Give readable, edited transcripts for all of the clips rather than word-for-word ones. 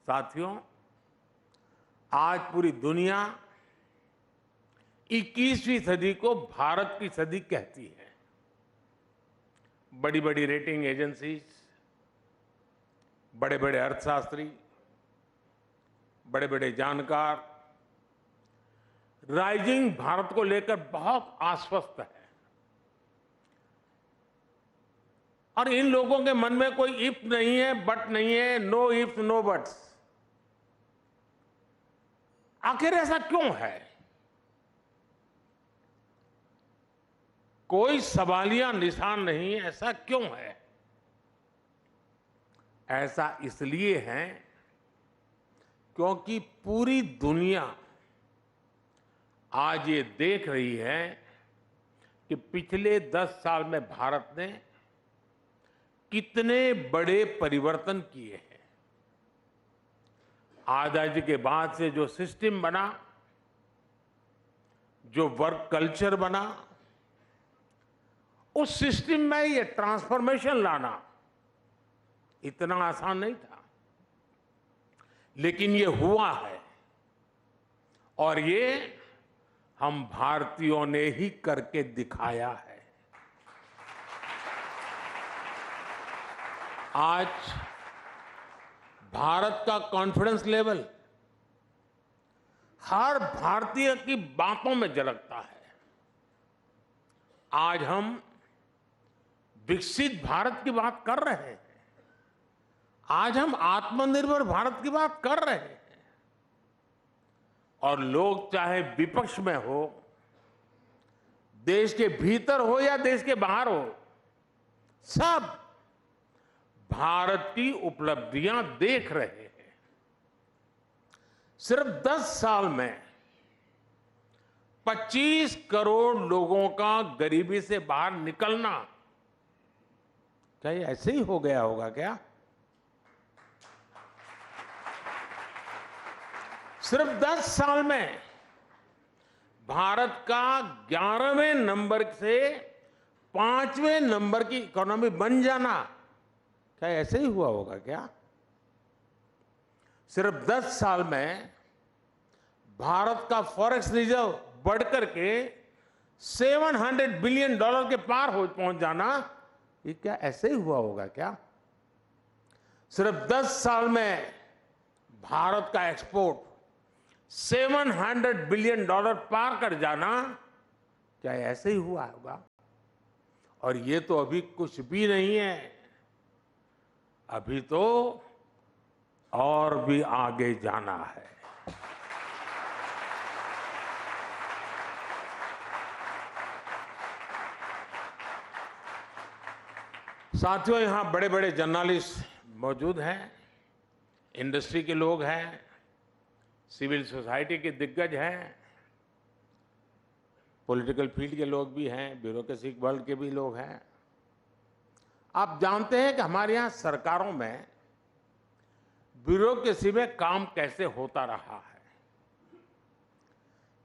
साथियों, आज पूरी दुनिया 21वीं सदी को भारत की सदी कहती है। बड़ी बड़ी रेटिंग एजेंसीज, बड़े बड़े अर्थशास्त्री, बड़े बड़े जानकार राइजिंग भारत को लेकर बहुत आश्वस्त है। और इन लोगों के मन में कोई इफ नहीं है, बट नहीं है, नो इफ नो बट्स। आखिर ऐसा क्यों है? कोई सवालिया निशान नहीं, ऐसा क्यों है? ऐसा इसलिए है क्योंकि पूरी दुनिया आज ये देख रही है कि पिछले 10 साल में भारत ने कितने बड़े परिवर्तन किए हैं। आजादी के बाद से जो सिस्टम बना, जो वर्क कल्चर बना, उस सिस्टम में ये ट्रांसफॉर्मेशन लाना इतना आसान नहीं था, लेकिन ये हुआ है। और ये हम भारतीयों ने ही करके दिखाया है। आज भारत का कॉन्फिडेंस लेवल हर भारतीय की बातों में झलकता है। आज हम विकसित भारत की बात कर रहे हैं। आज हम आत्मनिर्भर भारत की बात कर रहे हैं। और लोग चाहे विपक्ष में हो, देश के भीतर हो या देश के बाहर हो, सब भारत की उपलब्धियां देख रहे हैं। सिर्फ 10 साल में 25 करोड़ लोगों का गरीबी से बाहर निकलना, क्या ये ऐसे ही हो गया होगा क्या? सिर्फ 10 साल में भारत का 11वें नंबर से 5वें नंबर की इकोनॉमी बन जाना, क्या ऐसे ही हुआ होगा क्या? सिर्फ 10 साल में भारत का फॉरेक्स रिजर्व बढ़कर के $700 बिलियन के पार पहुंच जाना, ये क्या ऐसे ही हुआ होगा क्या? सिर्फ 10 साल में भारत का एक्सपोर्ट $700 बिलियन पार कर जाना, क्या ऐसे ही हुआ होगा? और ये तो अभी कुछ भी नहीं है। अभी तो और भी आगे जाना है। साथियों, यहां बड़े बड़े जर्नलिस्ट मौजूद हैं, इंडस्ट्री के लोग हैं, सिविल सोसाइटी के दिग्गज हैं, पॉलिटिकल फील्ड के लोग भी हैं, ब्यूरोक्रेसी वर्ल्ड के भी लोग हैं। आप जानते हैं कि हमारे यहां सरकारों में ब्यूरोक्रेसी में काम कैसे होता रहा है।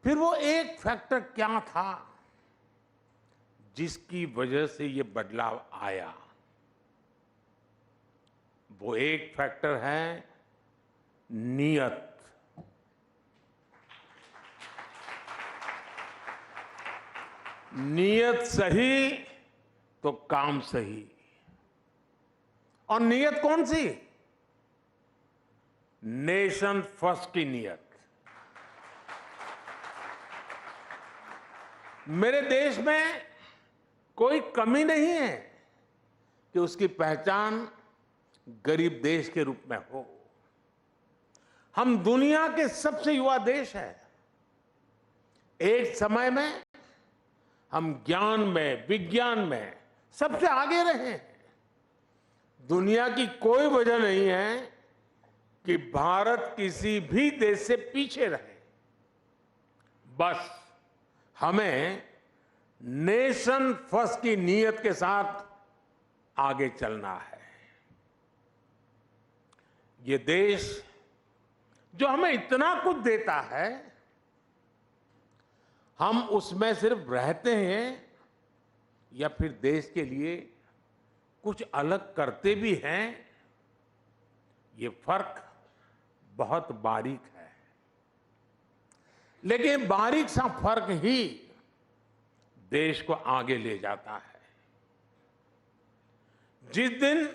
फिर वो एक फैक्टर क्या था जिसकी वजह से ये बदलाव आया? वो एक फैक्टर है नियत। नियत सही तो काम सही। और नियत कौन सी? नेशन फर्स्ट की नियत। मेरे देश में कोई कमी नहीं है कि उसकी पहचान गरीब देश के रूप में हो। हम दुनिया के सबसे युवा देश हैं। एक समय में हम ज्ञान में, विज्ञान में सबसे आगे रहे हैं। दुनिया की कोई वजह नहीं है कि भारत किसी भी देश से पीछे रहे। बस हमें नेशन फर्स्ट की नीयत के साथ आगे चलना है। ये देश जो हमें इतना कुछ देता है, हम उसमें सिर्फ रहते हैं या फिर देश के लिए कुछ अलग करते भी हैं, ये फर्क बहुत बारीक है, लेकिन बारीक सा फर्क ही देश को आगे ले जाता है। जिस दिन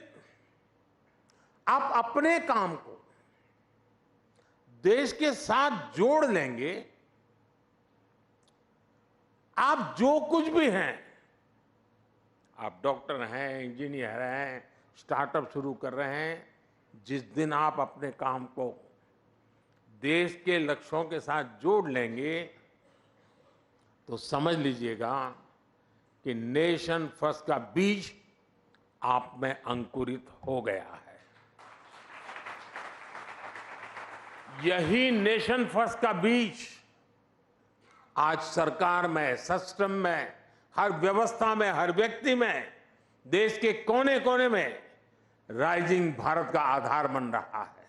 आप अपने काम को देश के साथ जोड़ लेंगे, आप जो कुछ भी हैं, आप डॉक्टर हैं, इंजीनियर हैं, स्टार्टअप शुरू कर रहे हैं, जिस दिन आप अपने काम को देश के लक्ष्यों के साथ जोड़ लेंगे, तो समझ लीजिएगा कि नेशन फर्स्ट का बीज आप में अंकुरित हो गया है। यही नेशन फर्स्ट का बीज आज सरकार में, सिस्टम में, हर व्यवस्था में, हर व्यक्ति में, देश के कोने कोने में राइजिंग भारत का आधार बन रहा है।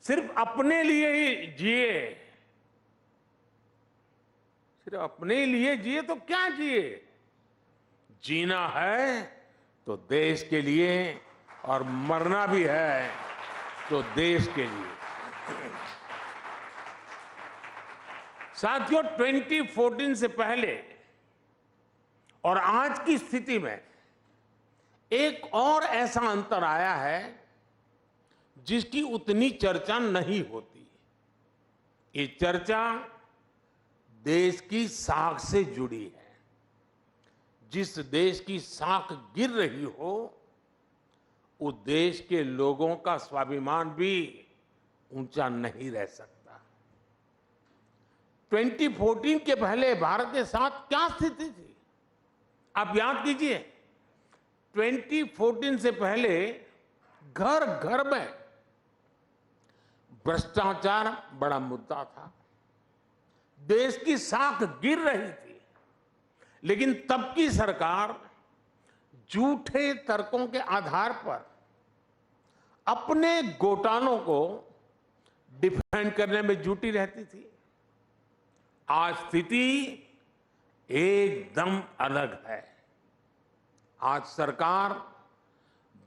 सिर्फ अपने लिए ही जिए, सिर्फ अपने लिए जिए तो क्या जिए? जीना है तो देश के लिए, और मरना भी है तो देश के लिए। साथियों, 2014 से पहले और आज की स्थिति में एक और ऐसा अंतर आया है जिसकी उतनी चर्चा नहीं होती। ये चर्चा देश की साख से जुड़ी है। जिस देश की साख गिर रही हो, उस देश के लोगों का स्वाभिमान भी ऊंचा नहीं रह सकता। 2014 के पहले भारत के साथ क्या स्थिति थी, आप याद कीजिए। 2014 से पहले घर घर में भ्रष्टाचार बड़ा मुद्दा था, देश की साख गिर रही थी, लेकिन तब की सरकार झूठे तर्कों के आधार पर अपने घोटालों को डिफेंड करने में जुटी रहती थी। आज स्थिति एकदम अलग है। आज सरकार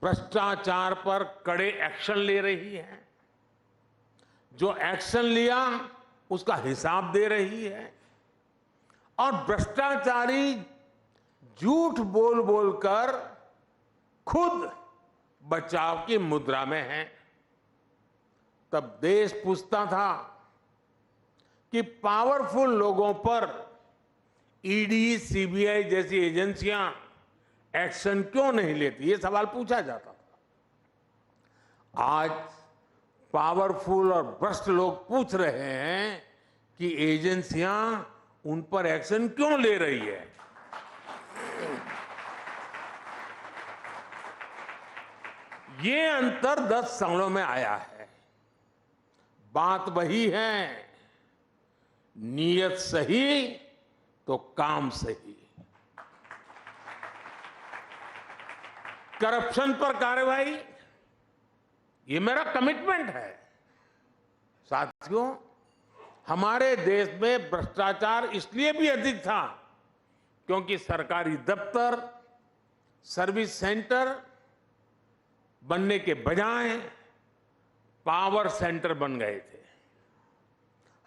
भ्रष्टाचार पर कड़े एक्शन ले रही है, जो एक्शन लिया उसका हिसाब दे रही है, और भ्रष्टाचारी झूठ बोल बोलकर खुद बचाव की मुद्रा में है। तब देश पूछता था कि पावरफुल लोगों पर ईडी, सीबीआई जैसी एजेंसियां एक्शन क्यों नहीं लेती, ये सवाल पूछा जाता था। आज पावरफुल और भ्रष्ट लोग पूछ रहे हैं कि एजेंसियां उन पर एक्शन क्यों ले रही है। ये अंतर 10 सालों में आया है। बात वही है, नीयत सही तो काम सही। करप्शन पर कार्रवाई, ये मेरा कमिटमेंट है। साथियों, हमारे देश में भ्रष्टाचार इसलिए भी अधिक था क्योंकि सरकारी दफ्तर, सर्विस सेंटर बनने के बजाय पावर सेंटर बन गए थे।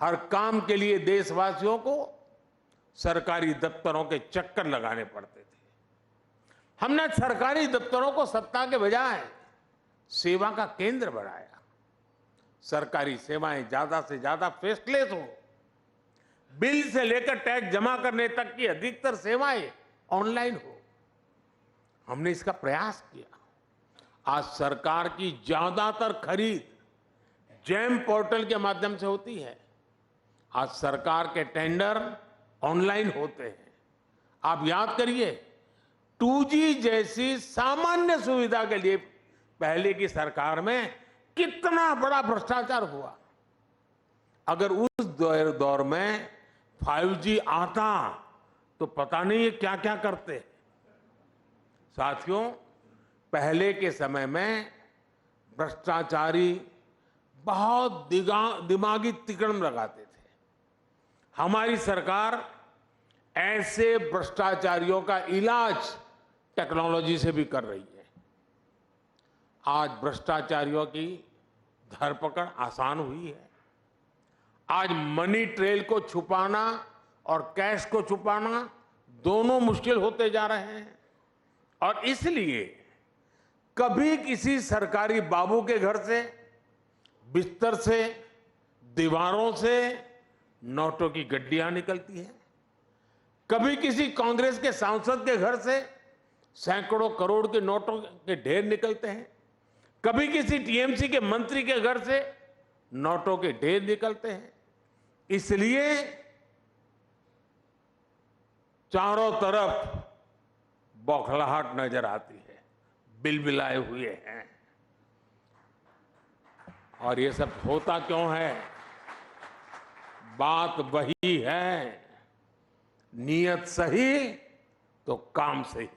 हर काम के लिए देशवासियों को सरकारी दफ्तरों के चक्कर लगाने पड़ते थे। हमने सरकारी दफ्तरों को सत्ता के बजाय सेवा का केंद्र बनाया। सरकारी सेवाएं ज्यादा से ज्यादा फेसलेस हो, बिल से लेकर टैक्स जमा करने तक की अधिकतर सेवाएं ऑनलाइन हो। हमने इसका प्रयास किया। आज सरकार की ज्यादातर खरीद जेम पोर्टल के माध्यम से होती है। आज सरकार के टेंडर ऑनलाइन होते हैं। आप याद करिए, 2G जैसी सामान्य सुविधा के लिए पहले की सरकार में कितना बड़ा भ्रष्टाचार हुआ। अगर उस दौर में 5G आता तो पता नहीं ये क्या क्या करते। साथियों, पहले के समय में भ्रष्टाचारी बहुत दिमागी तिकड़म लगाते थे। हमारी सरकार ऐसे भ्रष्टाचारियों का इलाज टेक्नोलॉजी से भी कर रही है। आज भ्रष्टाचारियों की धरपकड़ आसान हुई है। आज मनी ट्रेल को छुपाना और कैश को छुपाना दोनों मुश्किल होते जा रहे हैं और इसलिए कभी किसी सरकारी बाबू के घर से, बिस्तर से, दीवारों से नोटों की गड्डियां निकलती हैं। कभी किसी कांग्रेस के सांसद के घर से सैकड़ों करोड़ के नोटों के ढेर निकलते हैं। कभी किसी टीएमसी के मंत्री के घर से नोटों के ढेर निकलते हैं। इसलिए चारों तरफ बौखलाहट नजर आती है, बिलबिलाए हुए हैं। और ये सब होता क्यों है? बात वही है, नीयत सही तो काम सही।